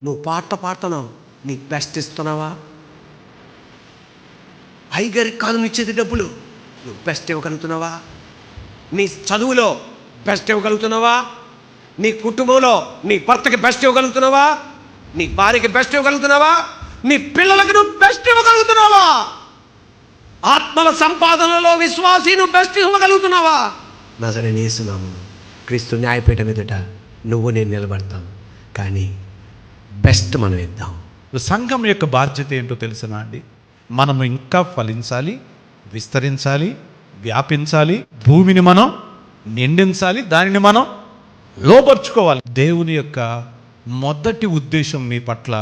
నువ్వు పాట పాడుతున్నావు, నీకు బెస్ట్ ఇస్తున్నావా? అయ్యగారికి కాదు ఇచ్చేది డబ్బులు, నువ్వు బెస్ట్ ఇవ్వగలుగుతున్నావా? నీ చదువులో బెస్ట్ ఇవ్వగలుగుతున్నావా? నీ కుటుంబంలో నీ భర్తకి బెస్ట్ ఇవ్వగలుగుతున్నావా? నీ భార్యకి బెస్ట్ ఇవ్వగలుగుతున్నావా? నీ పిల్లలకి నువ్వు బెస్ట్ ఇవ్వగలుగుతున్నావా? ఆత్మల సంపాదనలో విశ్వాసీ నువ్వు బెస్ట్ ఇవ్వగలుగుతున్నావా? నజరేయుని యేసు నామమున క్రీస్తు న్యాయపీఠం ఎదుట నువ్వు నేను నిలబడతాం, కానీ బెస్ట్ మనం ఇద్దాం. సంఘం యొక్క బాధ్యత ఏంటో తెలుసునా అండి? మనం ఇంకా ఫలించాలి, విస్తరించాలి, వ్యాపించాలి, భూమిని మనం నిండించాలి, దానిని మనం లోపరుచుకోవాలి. దేవుని యొక్క మొదటి ఉద్దేశం మీ పట్ల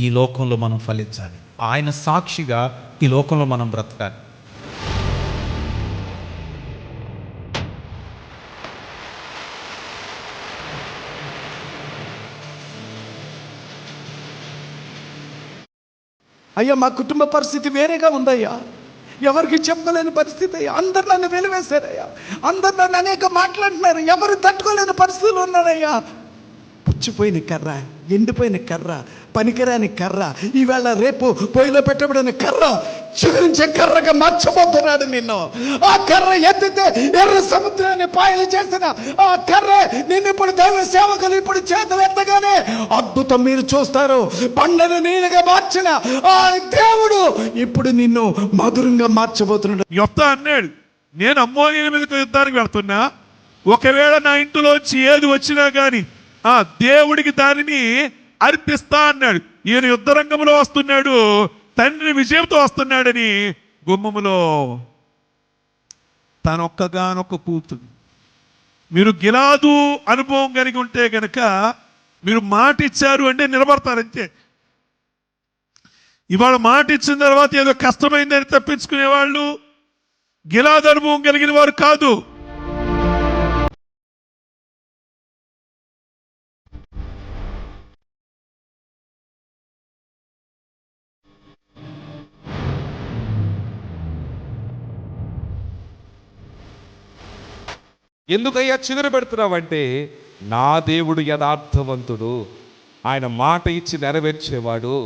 ఈ లోకంలో మనం ఫలించాలి, ఆయన సాక్షిగా ఈ లోకంలో మనం బ్రతకాలి. అయ్యా, మా కుటుంబ పరిస్థితి వేరేగా ఉందయ్యా, ఎవరికి చెప్పలేని పరిస్థితి అయ్యా. అందరు నన్ను వెలివేశారయ్యా, అందరు నన్ను అనేక మాట్లాడుతున్నారు, ఎవరు తట్టుకోలేని పరిస్థితులు ఉన్నారయ్యా. పుచ్చిపోయిన కర్ర, ఎండిపోయిన కర్ర, పనికిరాని కర్ర, ఈవేళ రేపు పొయ్యిలో పెట్టబడిన కర్ర చిగురించే కర్రగా మార్చబోతున్నాడు నిన్ను. ఆ కర్ర ఎత్తితే ఎర్ర సముద్రాన్ని పాయలు చేసిన ఆ కర్ర నిన్ను ఇప్పుడు దైవ సేవకులు ఇప్పుడు చేతులు ఎత్తగానే అద్భుతం మీరు చూస్తారు. పండను నీళ్ళగా మార్చిన ఆ దేవుడు ఇప్పుడు నిన్ను మధురంగా మార్చబోతున్నాడు. యొప్తా అన్నాడు, నేను అమ్మోనియ మీదకి యుద్ధానికి వెళ్తున్నా, ఒకవేళ నా ఇంటిలోంచి ఏది వచ్చినా కానీ ఆ దేవుడికి దానిని అర్పిస్తా అన్నాడు. ఈయన యుద్ధ రంగంలో వస్తున్నాడు, తండ్రి విజయంతో వస్తున్నాడని గుమ్మములో తనొక్కగానొక్క కూతురు. మీరు గిలాదు అనుభవం కలిగి ఉంటే కనుక మీరు మాట ఇచ్చారు అంటే నిలబడతారంతే. ఇవాళ మాట ఇచ్చిన తర్వాత ఏదో కష్టమైందని తప్పించుకునేవాళ్ళు గిలాదు అనుభవం కలిగిన వారు కాదు. ఎందుకయ్యా చిగురు పెడుతున్నావంటే, నా దేవుడు యథార్థవంతుడు, ఆయన మాట ఇచ్చి నెరవేర్చేవాడు,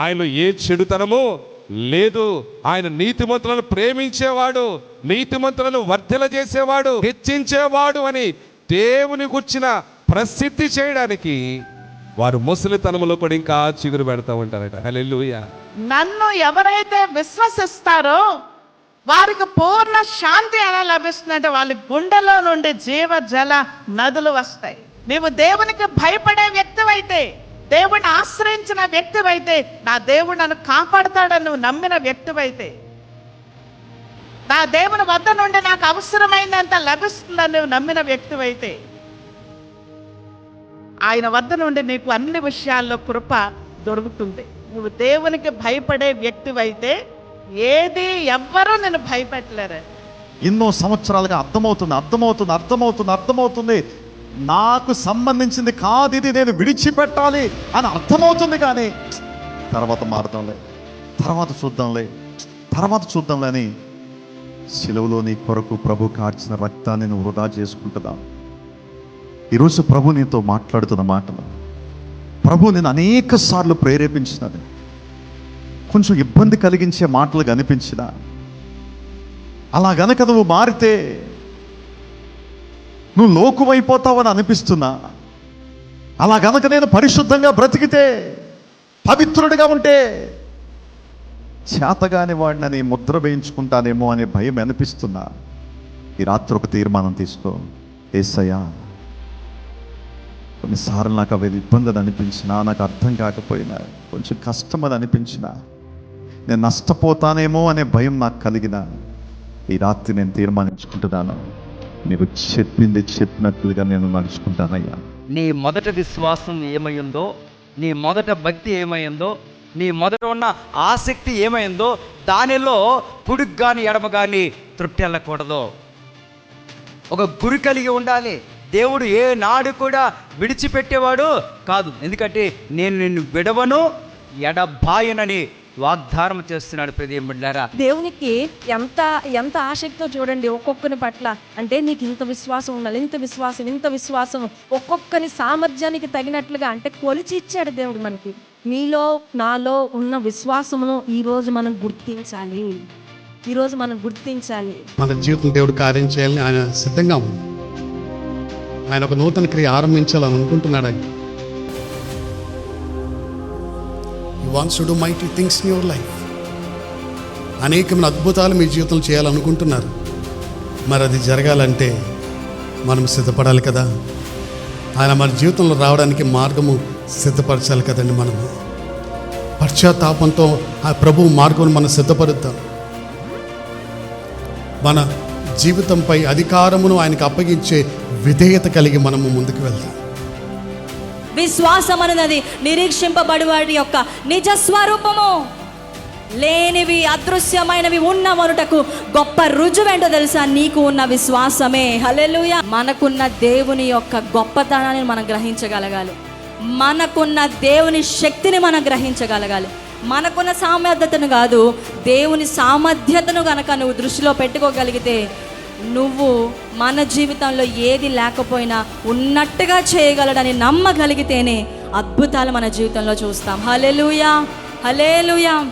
ఆయనలో ఏ చెడుతనము లేదు, ఆయన నీతిమంతులను ప్రేమించేవాడు, నీతిమంతులను వర్ధల చేసేవాడు, హెచ్చించేవాడు అని దేవుని గుర్చిన ప్రసిద్ధి చేయడానికి వారు ముసలితనములో కూడా ఇంకా చిగురు పెడతా ఉంటారట. హల్లెలూయా. నన్ను ఎవరైతే విశ్వసిస్తారో వారికి పూర్ణ శాంతి ఎలా లభిస్తుందంటే వాళ్ళ గుండెలో నుండి జీవ జల నదులు వస్తాయి. నీవు దేవునికి భయపడే వ్యక్తివైతే, దేవుడిని ఆశ్రయించిన వ్యక్తివైతే, నా దేవుడు నన్ను కాపాడుతాడని నువ్వు నమ్మిన వ్యక్తివైతే, నా దేవుని వద్ద నుండి నాకు అవసరమైనంత లభిస్తుందని నువ్వు నమ్మిన వ్యక్తివైతే, ఆయన వద్ద నుండి నీకు అన్ని విషయాల్లో కృప దొరుకుతుంది. నువ్వు దేవునికి భయపడే వ్యక్తివైతే ఏది ఎవ్వరూ నేను భయపెట్టలేరు. ఎన్నో సంవత్సరాలుగా అర్థమవుతుంది. నాకు సంబంధించింది కాదు ఇది, నేను విడిచిపెట్టాలి అని అర్థమవుతుంది, కానీ తర్వాత మారుతాంలే, తర్వాత చూద్దాంలే అని సిలువలో నీ కొరకు ప్రభు కార్చిన రక్తాన్ని నువ్వు వృధా చేసుకుంటుందా? ఈరోజు ప్రభు నీతో మాట్లాడుతున్న మాటలు, ప్రభు నేను అనేక సార్లు ప్రేరేపించినది, కొంచెం ఇబ్బంది కలిగించే మాటలు కనిపించిన, అలా గనక నువ్వు మారితే నువ్వు లోకువైపోతావని అనిపిస్తున్నా, అలా గనక నేను పరిశుద్ధంగా బ్రతికితే, పవిత్రుడిగా ఉంటే చేతగాని వాడిని ముద్ర వేయించుకుంటానేమో అనే భయం అనిపిస్తున్నా, ఈ రాత్రి ఒక తీర్మానం తీసుకో. యేసయ్యా, కొన్నిసార్లు నాకు అవి ఇబ్బంది అని అనిపించినా, నాకు అర్థం కాకపోయినా, కొంచెం కష్టం అని అనిపించినా, నేను నష్టపోతానేమో అనే భయం నాకు కలిగిన, ఈ రాత్రి నేను తీర్మానించుకుంటున్నాను, నీకు చెప్పినట్లుగా నేను నడుచుకుంటానయ్యా. నీ మొదట విశ్వాసం ఏమైందో, నీ మొదట భక్తి ఏమైందో, నీ మొదట ఉన్న ఆసక్తి ఏమైందో దానిలో కుడికి కానీ ఎడమ కానీ తృప్తి వెళ్ళకూడదు. ఒక గురి కలిగి ఉండాలి. దేవుడు ఏ నాడు కూడా విడిచిపెట్టేవాడు కాదు. ఎందుకంటే నేను నిన్ను విడవను ఎడబాయనని వాగ్దానం చేస్తున్నాడు ప్రియమైన బిడ్డలారా. దేవునికి ఎంత ఎంత ఆసక్తితో చూడండి ఒక్కొక్కరి పట్ల. అంటే నీకు ఇంత విశ్వాసం ఉండాలి, ఇంత విశ్వాసం ఒక్కొక్కరి సామర్థ్యానికి తగినట్లుగా అంటే కొలిచి ఇచ్చాడు దేవుడు మనకి. నీలో నాలో ఉన్న విశ్వాసమును ఈరోజు మనం గుర్తించాలి. మన జీవితం దేవుడు కార్యం చేయాలని ఆయన సిద్ధంగా ఉంది. ఆయన ఒక నూతన క్రియ ఆరంభించాలని అనుకుంటున్నాడు. ఆయన He wants to do mighty things in your life. అనేకమైన అద్భుతాలు మీ జీవితంలో చేయాలనుకుంటున్నారు. మరి అది జరగాలంటే మనం సిద్ధపడాలి కదా. ఆయన మన జీవితంలో రావడానికి మార్గము సిద్ధపరచాలి కదండి. మనము పశ్చాత్తాపంతో ఆ ప్రభువు మార్గం మనం సిద్ధపరుద్దాం. మన జీవితంపై అధికారమును ఆయనకు అప్పగించే విధేయత కలిగి మనము ముందుకు వెళ్దాం. విశ్వాసం అన్నది నిరీక్షింపబడి వాడి యొక్క నిజ స్వరూపము. లేనివి అదృశ్యమైనవి ఉన్నవనుటకు గొప్ప రుజువేంటో తెలుసా? నీకు ఉన్న విశ్వాసమే. హల్లెలూయా. మనకున్న దేవుని యొక్క గొప్పతనాన్ని మనం గ్రహించగలగాలి. మనకున్న దేవుని శక్తిని మనం గ్రహించగలగాలి. మనకున్న సామర్థ్యతను కాదు, దేవుని సామర్థ్యతను కనుక నువ్వు దృష్టిలో పెట్టుకోగలిగితే నువ్వు మన జీవితంలో ఏది లేకపోయినా ఉన్నట్టుగా చేయగలడని నమ్మగలిగితేనే అద్భుతాలు మన జీవితంలో చూస్తాం. హల్లెలూయా, హల్లెలూయా.